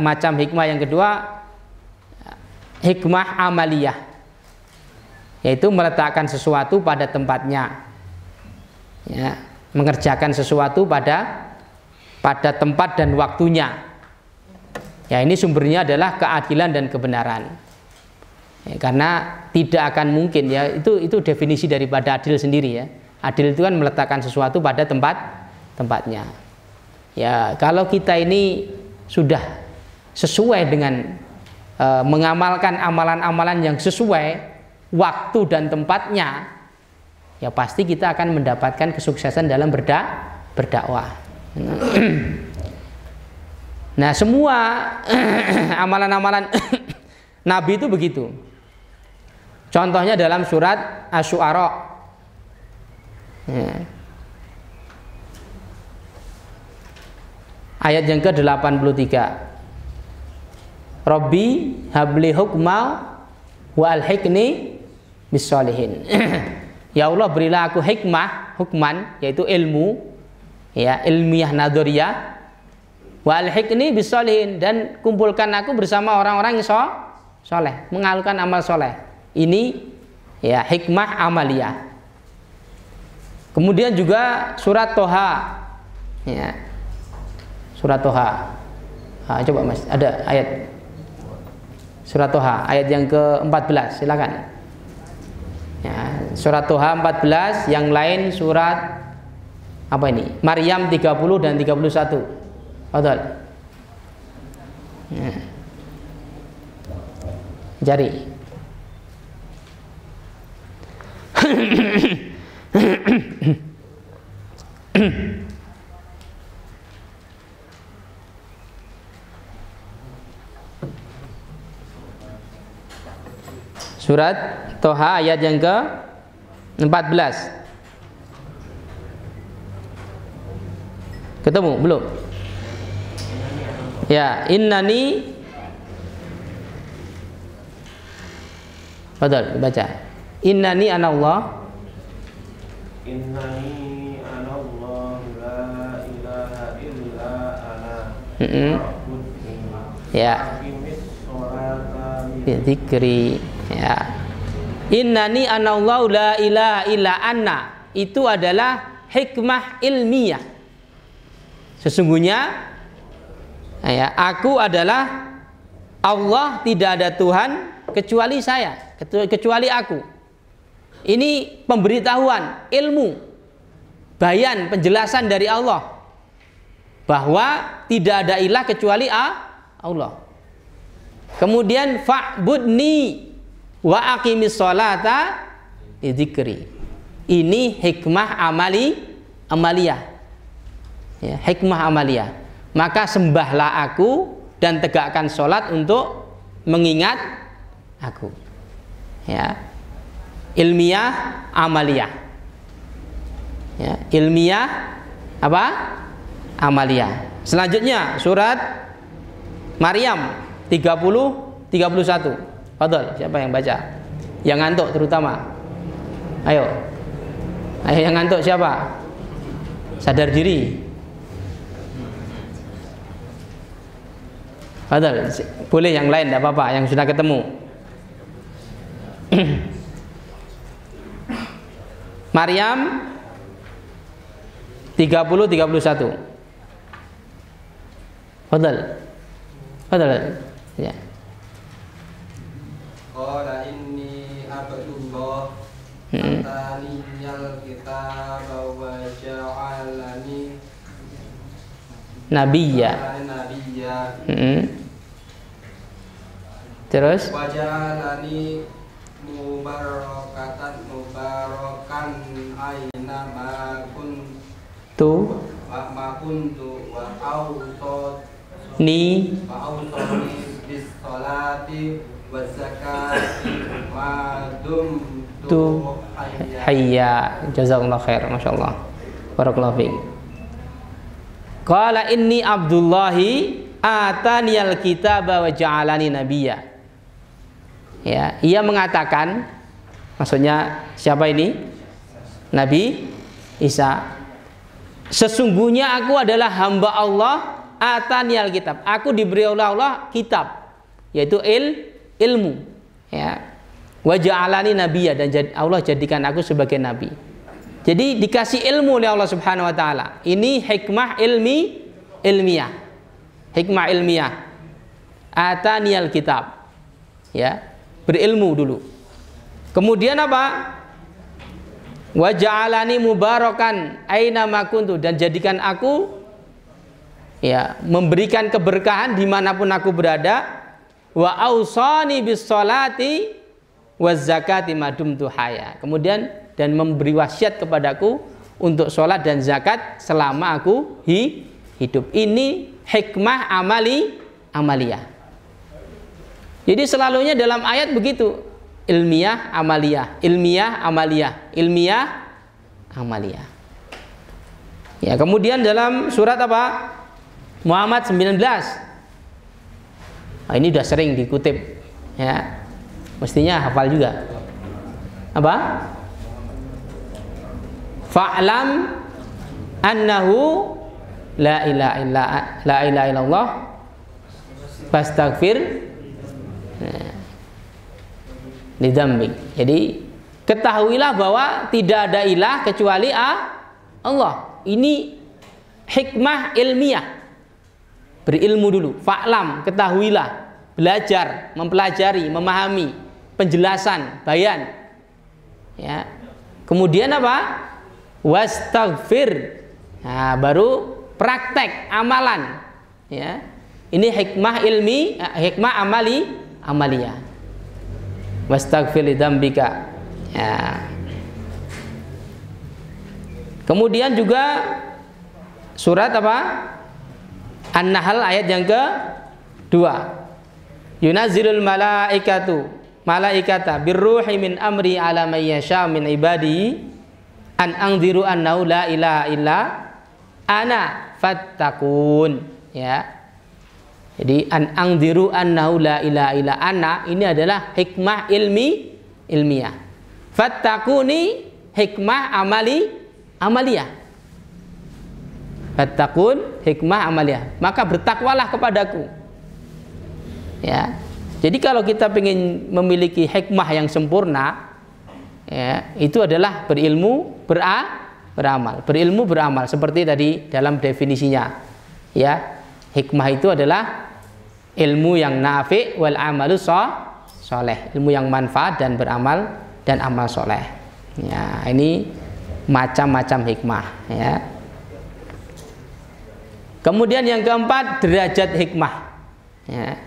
macam hikmah yang kedua, hikmah amaliyah, yaitu meletakkan sesuatu pada tempatnya, ya, mengerjakan sesuatu pada tempat dan waktunya. Ya, ini sumbernya adalah keadilan dan kebenaran. Ya, karena tidak akan mungkin, ya, itu definisi daripada adil sendiri, ya. Adil itu kan meletakkan sesuatu pada tempatnya. Ya, kalau kita ini sudah sesuai dengan mengamalkan amalan-amalan yang sesuai waktu dan tempatnya, ya pasti kita akan mendapatkan kesuksesan dalam berdakwah. Nah, semua amalan-amalan Nabi itu begitu. Contohnya dalam surat Asy-Syu'ara, ya. Ayat yang ke-83. Rabbi habli hukma wa alhiqni bis-sholihin. Ya Allah, berilah aku hukman, yaitu ilmu, ya, ilmiah nadoriyah, wa alhiqni bis-sholihin, dan kumpulkan aku bersama orang-orang yang soleh, mengamalkan amal soleh. Ini ya hikmah amaliyah. Kemudian juga surat Toha, ya, surat Toha. Nah, coba Mas, ada ayat surat Toha ayat yang ke-14, silakan. Ya, surat Toha 14, yang lain surat apa ini? Maryam 30 dan 31. Betul. Ya. Jari. Surat Toha ayat yang ke-14. Ketemu belum? Ya, innani Fadhal, baca. Innani anallah. Innani anallah la ilaha illa ana. Ya. Dzikri. Ya. Innani anallah la ilaha illa ana. Itu adalah hikmah ilmiah. Sesungguhnya ya, aku adalah Allah, tidak ada Tuhan kecuali saya, kecuali aku. Ini pemberitahuan, ilmu, bayan, penjelasan dari Allah bahwa tidak ada ilah kecuali Allah. Kemudian fa'budni wa aqimis sholata li dzikri. Ini hikmah amaliyah. Ya, hikmah amaliyah. Maka sembahlah aku dan tegakkan sholat untuk mengingat aku. Ya. Ilmiah amaliyah. Ya, ilmiah apa? Amaliyah. Selanjutnya surat Maryam 30-31. Fadhal, siapa yang baca? Yang ngantuk terutama. Ayo yang ngantuk siapa? Sadar diri. Fadhal, boleh yang lain, tidak apa-apa, yang sudah ketemu. Maryam 30-31. Fadhal. Ya. Qala inni abdullah ataniyal kitaba wa ja'alani Nabiyya. Terus wa ja'alani mubarakan aina ma kuntu wa ni bis salati wa zakati ma tu hayya. Jazakallahu khair, masyaallah, barakallahu fiik. Qala inni abdullahi ataniyal kitaba wa ja'alani nabiyya. Ya, ia mengatakan, maksudnya siapa ini? Nabi Isa. Sesungguhnya aku adalah hamba Allah, ataniyal kitab. Aku diberi oleh Allah kitab, yaitu ilmu. Ya. Wa ja'alani nabiyya, dan Allah jadikan aku sebagai nabi. Jadi dikasih ilmu oleh Allah Subhanahu wa taala. Ini hikmah ilmiah. Hikmah ilmiah. Ataniyal kitab. Ya, berilmu dulu. Kemudian apa? Wa ja'alani mubarakan aina ma kuntu, dan jadikan aku ya memberikan keberkahan dimanapun aku berada. Wa ausani bis sholati waz zakati madumtu haya. Kemudian dan memberi wasiat kepadaku untuk sholat dan zakat selama aku hidup. Ini hikmah amaliyah. Jadi selalunya dalam ayat begitu, ilmiah amaliyah, ilmiah amaliyah, ilmiah amaliyah. Ya, kemudian dalam surat apa? Muhammad 19. Nah, ini sudah sering dikutip, ya, mestinya hafal juga. Apa? Fa'lam annahu la ilaha illallah fastaghfir lidzambik. Jadi ketahuilah bahwa tidak ada ilah kecuali Allah. Ini hikmah ilmiah. Berilmu dulu. Fa'lam, ketahuilah, belajar, mempelajari, memahami, penjelasan, bayan. Ya. Kemudian apa? Wastaghfir. Nah, baru praktek, amalan. Ya. Ini hikmah hikmah amaliyah. Wastaghfir lidzambika. Ya. Kemudian juga surat apa? An-Nahl ayat yang ke-2. Yunazzilul malaikata birruhi min amri ala may yasha min ibadihi an anziru annahu la ilaha illa ana fattaqun. Ya. Jadi an anziru annahu la ilaha illa ana, ini adalah hikmah ilmiah. Fattaquni hikmah amaliyah. Fattaqun hikmah amaliyah. Maka bertakwalah kepadaku. Ya. Jadi kalau kita ingin memiliki hikmah yang sempurna, ya, itu adalah berilmu beramal. Berilmu beramal seperti tadi dalam definisinya. Ya. Hikmah itu adalah ilmu yang nafi' wal amalu soleh, ilmu yang manfaat dan beramal dan amal soleh. Ya, ini macam-macam hikmah. Ya. Kemudian yang keempat, derajat hikmah. Ya.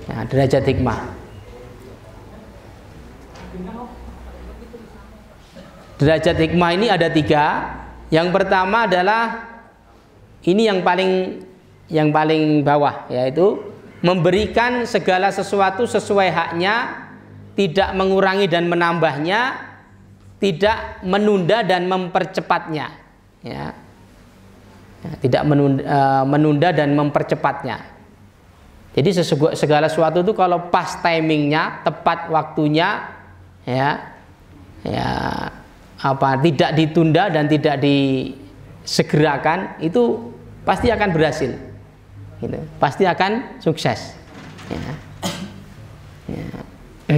Ya, derajat hikmah. Derajat hikmah ini ada 3. Yang pertama adalah ini yang paling bawah, yaitu memberikan segala sesuatu sesuai haknya, tidak mengurangi dan menambahnya, tidak menunda dan mempercepatnya. Ya. Tidak menunda dan mempercepatnya. Jadi segala sesuatu itu kalau pas timingnya, tepat waktunya, tidak ditunda dan tidak disegerakan, itu pasti akan berhasil, gitu. Pasti akan sukses. Ya.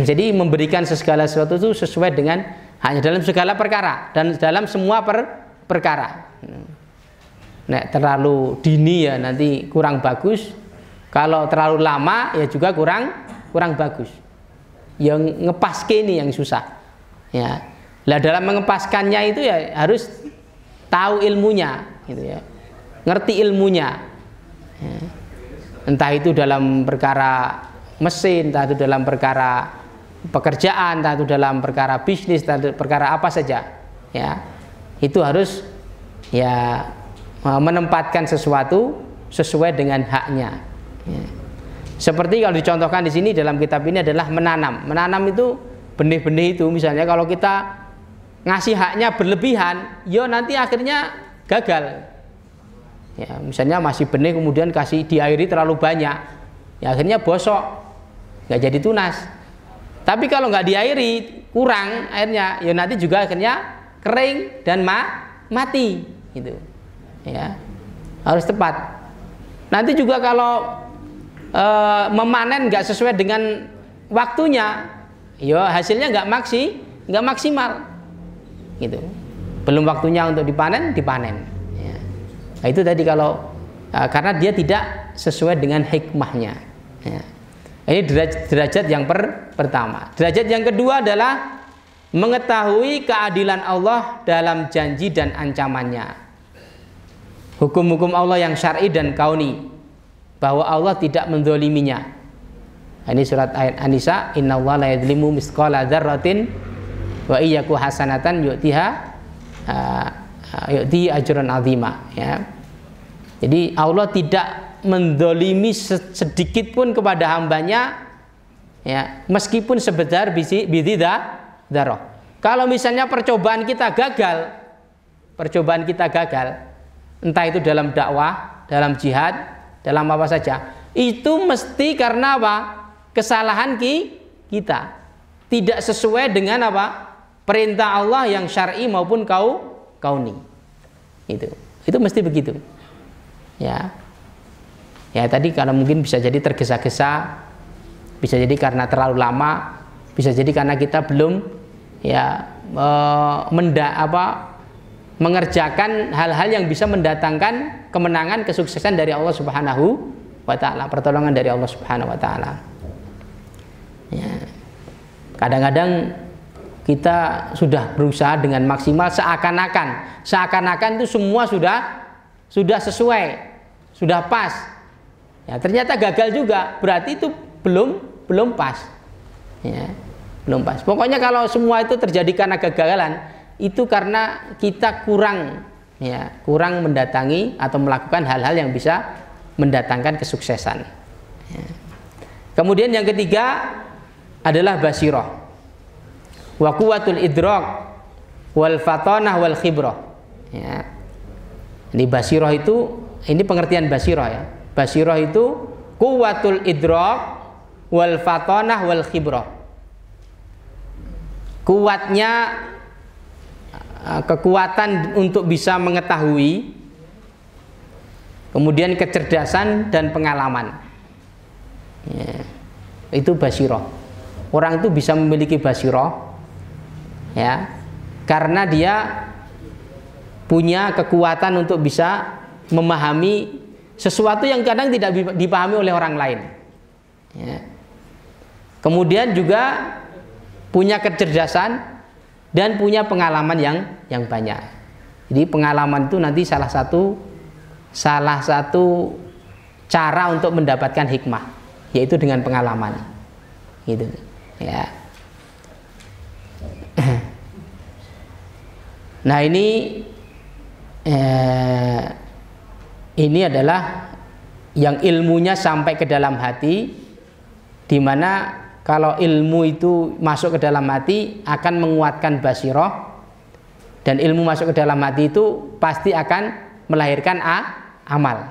Jadi memberikan segala sesuatu itu sesuai dengan hanya dalam segala perkara dan dalam semua perkara. Nek terlalu dini ya nanti kurang bagus. Kalau terlalu lama ya juga kurang bagus. Yang ngepaske ini yang susah. Ya. Lah dalam mengepaskannya itu ya harus tahu ilmunya, gitu ya. Ngerti ilmunya. Ya. Entah itu dalam perkara mesin, entah itu dalam perkara pekerjaan, entah itu dalam perkara bisnis, entah itu perkara apa saja. Ya. Itu harus ya menempatkan sesuatu sesuai dengan haknya. Ya. Seperti kalau dicontohkan di sini dalam kitab ini adalah menanam. Menanam itu benih-benih itu misalnya kalau kita ngasih haknya berlebihan, yo nanti akhirnya gagal. Ya, misalnya masih benih kemudian kasih diairi terlalu banyak, ya akhirnya bosok, nggak jadi tunas. Tapi kalau nggak diairi kurang airnya, ya nanti juga akhirnya kering dan mati, gitu. Ya, harus tepat. Nanti juga kalau memanen nggak sesuai dengan waktunya, ya hasilnya nggak maksimal, gitu. Belum waktunya untuk dipanen. Ya. Nah, itu tadi kalau karena dia tidak sesuai dengan hikmahnya. Ya. Ini derajat yang pertama. Derajat yang kedua adalah mengetahui keadilan Allah dalam janji dan ancamannya. Hukum-hukum Allah yang syar'i dan kauni, bahwa Allah tidak menzoliminya. Ini surat ayat An-Nisa, innallaha la yadzlimu mithqala dzarratin wa iyyaku hasanatan yu'ti ajran azima. Ya. Jadi Allah tidak menzolimi sedikit pun kepada hambanya, ya, meskipun sebesar biji dzarrah. Kalau misalnya percobaan kita gagal, entah itu dalam dakwah, dalam jihad, dalam apa saja, itu mesti karena apa? Kesalahan kita tidak sesuai dengan apa? Perintah Allah yang syar'i maupun kauni. Itu mesti begitu. Ya. Ya tadi kalau mungkin bisa jadi tergesa-gesa, bisa jadi karena terlalu lama, bisa jadi karena kita belum mengerjakan hal-hal yang bisa mendatangkan kemenangan, kesuksesan dari Allah Subhanahu wa ta'ala, pertolongan dari Allah Subhanahu wa ta'ala. Ya. Kadang-kadang kita sudah berusaha dengan maksimal seakan-akan itu semua sudah sesuai, sudah pas. Ya, ternyata gagal juga, berarti itu belum pas. Ya, belum pas. Pokoknya kalau semua itu terjadi karena kegagalan, itu karena kita kurang mendatangi atau melakukan hal-hal yang bisa mendatangkan kesuksesan. Ya. Kemudian yang ketiga adalah basirah, wa quwwatul idrak, wal fatanah wal khibrah. Ya. Ini basirah itu, ini pengertian basirah ya. Basirah itu quwwatul idrak wal fatonah wal khibrah. Kuatnya kekuatan untuk bisa mengetahui, kemudian kecerdasan dan pengalaman. Ya, itu basiroh. Orang itu bisa memiliki basiroh, ya, karena dia punya kekuatan untuk bisa memahami sesuatu yang kadang tidak dipahami oleh orang lain. Ya. Kemudian juga punya kecerdasan dan punya pengalaman yang banyak. Jadi pengalaman itu nanti salah satu cara untuk mendapatkan hikmah, yaitu dengan pengalaman, gitu. Ya. Nah ini adalah yang ilmunya sampai ke dalam hati, di mana kalau ilmu itu masuk ke dalam hati akan menguatkan basiroh, dan ilmu masuk ke dalam hati itu pasti akan melahirkan amal.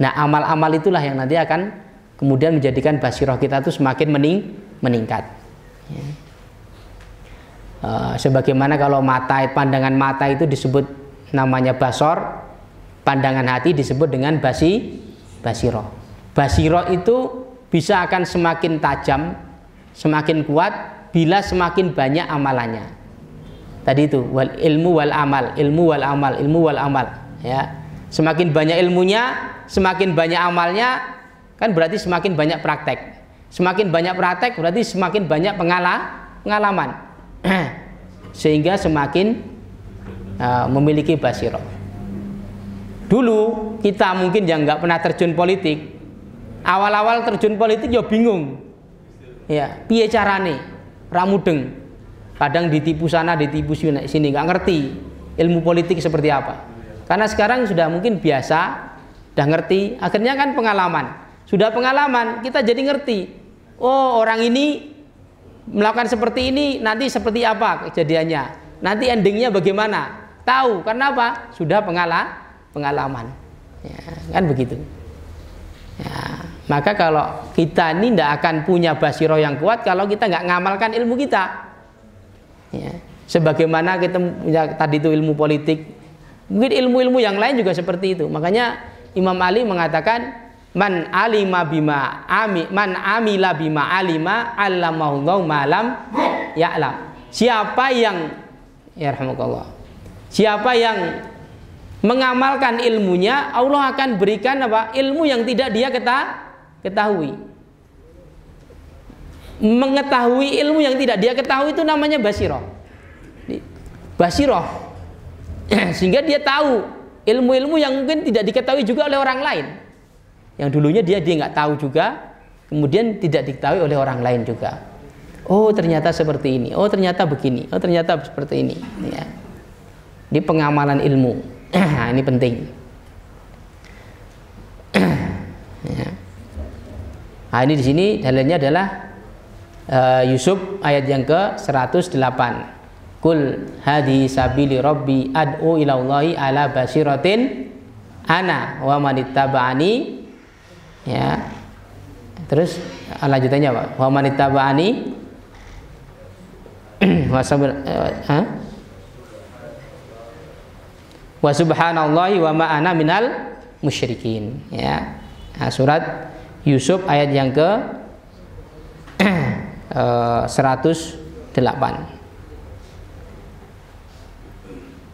Nah, amal-amal itulah yang nanti akan kemudian menjadikan basiroh kita itu semakin meningkat. Sebagaimana kalau pandangan mata itu disebut namanya basor, pandangan hati disebut dengan basiroh. Basiroh itu bisa akan semakin tajam, semakin kuat bila semakin banyak amalannya. Tadi itu wal ilmu wal amal, ilmu wal amal, ilmu wal amal. Ya, semakin banyak ilmunya, semakin banyak amalnya, kan berarti semakin banyak praktek. Semakin banyak praktek berarti semakin banyak pengalaman, sehingga semakin memiliki basiroh. Dulu kita mungkin yang nggak pernah terjun politik, awal-awal terjun politik ya bingung, ya piye carane, ramudeng, kadang ditipu sana ditipu sini, nggak ngerti ilmu politik seperti apa. Karena sekarang sudah mungkin biasa, sudah ngerti, akhirnya kan pengalaman, sudah pengalaman kita jadi ngerti. Oh, orang ini melakukan seperti ini, nanti seperti apa kejadiannya, nanti endingnya bagaimana, tahu. Karena apa? Sudah pengalaman, ya, kan begitu. Ya, maka kalau kita ini tidak akan punya basiroh yang kuat kalau kita nggak ngamalkan ilmu kita. Ya, sebagaimana kita punya tadi itu ilmu politik, mungkin ilmu-ilmu yang lain juga seperti itu. Makanya Imam Ali mengatakan, man alima bima man amila bima alima allamahullahu malam ya'lam. Siapa yang siapa yang mengamalkan ilmunya, Allah akan berikan apa? Ilmu yang tidak dia ketahui. Mengetahui ilmu yang tidak dia ketahui itu namanya basiroh. Basiroh. Sehingga dia tahu ilmu-ilmu yang mungkin tidak diketahui juga oleh orang lain. Yang dulunya dia nggak tahu juga, kemudian tidak diketahui oleh orang lain juga. Oh, ternyata seperti ini. Oh, ternyata begini. Oh, ternyata seperti ini. Ya. Ini pengamalan ilmu. Nah, ini penting. Ya. Nah, ini di sini dalilnya adalah Yusuf ayat yang ke-108. Kul hadi sabili rabbi ad'u ila Allahi ala basiratin ana wa manittaba'ani. Ya. Terus lanjutannya Pak. Wa manittaba'ani wa subhanallahi wa ma ana minal musyrikin. Ya. Nah, surat Yusuf ayat yang ke 108.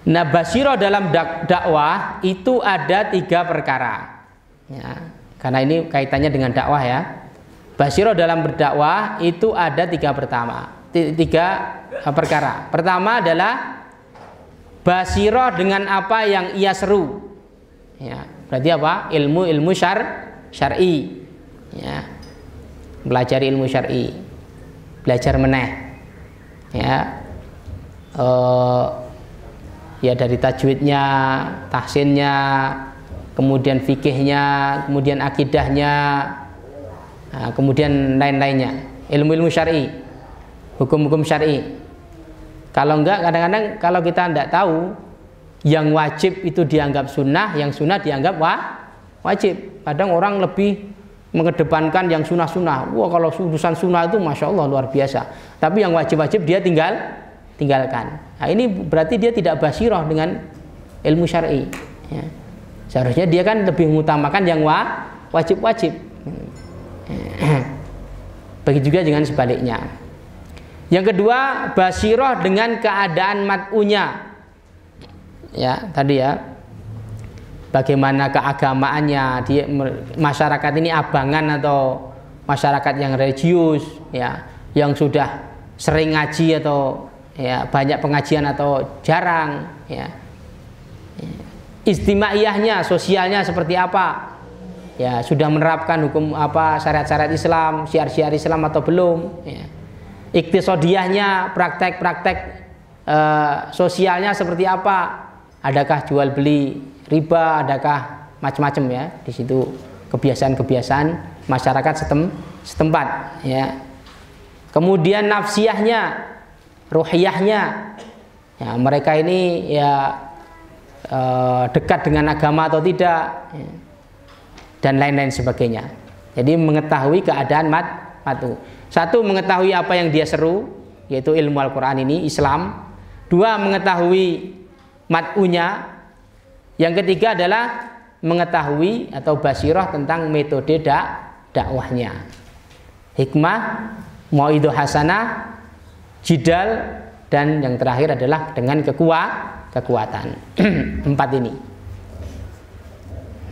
Nah, basirah dalam dakwah itu ada 3 perkara. Ya, karena ini kaitannya dengan dakwah ya. Basirah dalam berdakwah itu ada 3 perkara. Pertama adalah basirah dengan apa yang ia seru. Ya, berarti apa? Ilmu syar'i. Ya. Belajar ilmu syar'i. Belajar meneh. Ya. Ya dari tajwidnya, tahsinnya, kemudian fikihnya, kemudian akidahnya, nah, kemudian lain-lainnya, ilmu-ilmu syar'i, hukum-hukum syar'i. Kalau enggak, kadang-kadang kalau kita tidak tahu, yang wajib itu dianggap sunnah, yang sunnah dianggap wajib. Kadang orang lebih mengedepankan yang sunnah-sunnah. Wah, kalau urusan sunnah itu masya Allah luar biasa. Tapi yang wajib-wajib dia tinggalkan. Nah, ini berarti dia tidak basirah dengan ilmu syar'i. Ya. Seharusnya dia kan lebih mengutamakan yang wajib-wajib. Begitu juga dengan sebaliknya. Yang kedua, basirah dengan keadaan mat'unya. Ya, tadi ya. Bagaimana keagamaannya, masyarakat ini abangan atau masyarakat yang religius, ya, yang sudah sering ngaji atau ya banyak pengajian atau jarang, ya. Istimaiyahnya, sosialnya seperti apa? Ya, sudah menerapkan hukum apa syariat-syariat Islam, syiar-syiar Islam atau belum, ya. Iktisodiyahnya, praktek-praktek sosialnya seperti apa? Adakah jual beli riba, adakah macam-macam ya di situ kebiasaan-kebiasaan masyarakat setempat, ya. Kemudian nafsiyahnya, ruhiyahnya, ya, mereka ini ya dekat dengan agama atau tidak, ya, dan lain-lain sebagainya. Jadi mengetahui keadaan mat'u. Satu, mengetahui apa yang dia seru, yaitu ilmu Al-Quran ini, Islam. Dua, mengetahui mat'unya. Yang ketiga adalah mengetahui atau basirah tentang metode dakwahnya. Hikmah, mau'idhah hasanah, jidal, dan yang terakhir adalah dengan kekuatan. 4 ini.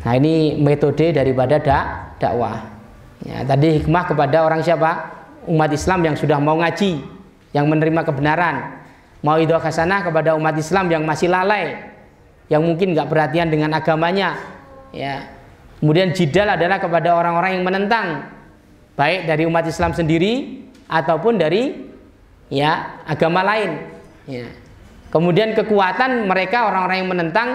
Nah, ini metode daripada dakwah. Ya, tadi hikmah kepada orang siapa? Umat Islam yang sudah mau ngaji, yang menerima kebenaran. Mau'idhah hasanah kepada umat Islam yang masih lalai, yang mungkin nggak perhatian dengan agamanya, ya. Kemudian jidal adalah kepada orang-orang yang menentang, baik dari umat Islam sendiri ataupun dari ya agama lain, ya. Kemudian kekuatan mereka orang-orang yang menentang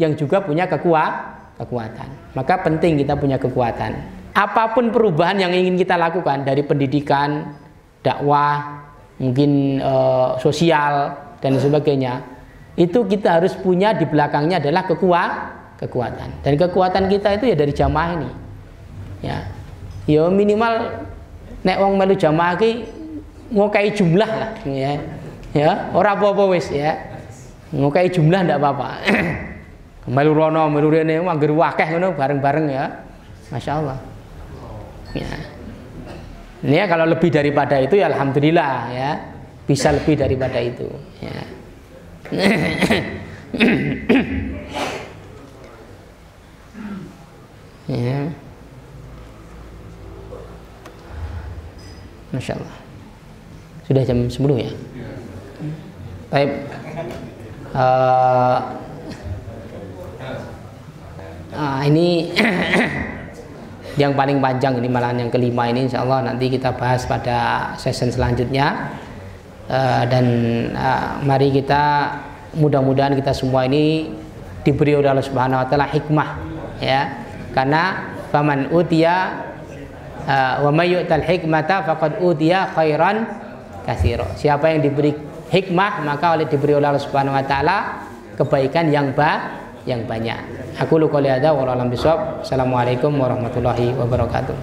yang juga punya kekuatan. Maka penting kita punya kekuatan. Apapun perubahan yang ingin kita lakukan, dari pendidikan, dakwah, mungkin sosial dan sebagainya, itu kita harus punya di belakangnya adalah kekuatan. Dan kekuatan kita itu ya dari jamaah ini. Ya. Ya minimal nek wong melu jamaah ki ngokai jumlah lah, ya. Ya, ora apa-apa wis, ya. Ngokai jumlah ndak apa-apa. Melu rono, melu rene anggere wakeh ngono bareng-bareng ya. Masya Allah. Ya. Ini ya kalau lebih daripada itu ya alhamdulillah, ya. Bisa lebih daripada itu, ya. Ya. Masya Allah. Sudah jam 10 ya. Baik. Ini yang paling panjang, ini malahan yang kelima ini, insya Allah nanti kita bahas pada session selanjutnya. Dan mari kita mudah-mudahan kita semua ini diberi oleh Allah Subhanahu wa taala hikmah, ya. Karena faman utiya wa may yu'tal hikmata faqad utiya khairan katsira. Siapa yang diberi hikmah maka diberi oleh Allah Subhanahu wa taala kebaikan yang banyak. Aku qouli hadza wa a'lam bishawab. Assalamualaikum warahmatullahi wabarakatuh.